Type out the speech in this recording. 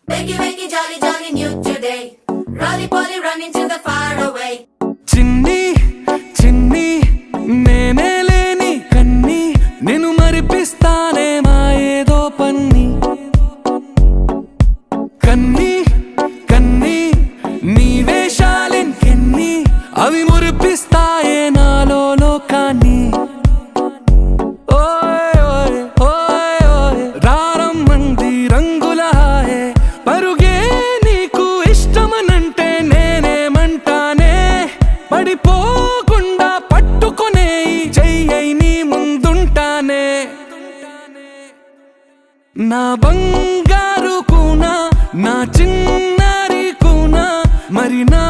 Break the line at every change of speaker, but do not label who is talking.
Wakey, wakey, jolly, jolly, new today. Rolly poly, running to the far away.
చిన్ని చిన్ని నేనే లేని కన్ని నేను మరిపిస్తానే మా ఏదో పన్ని కన్ని కన్ని నీ వేషాలెన్కెన్ని అవి మురిపిస్తాయే నాలో లోకాన్ని ఓయ్ ఓయ్ ఓయ్ ఓయ్ రారమ్మంది రంగుల హాయే పరుగే నీకు ఇష్టమనంటే నేనేమంటానే పడిపోకుండా పట్టుకునే చెయ్యై నీ ముందుంటానే నా బంగారు కూనా నా చిన్నారి కూనా మరి నా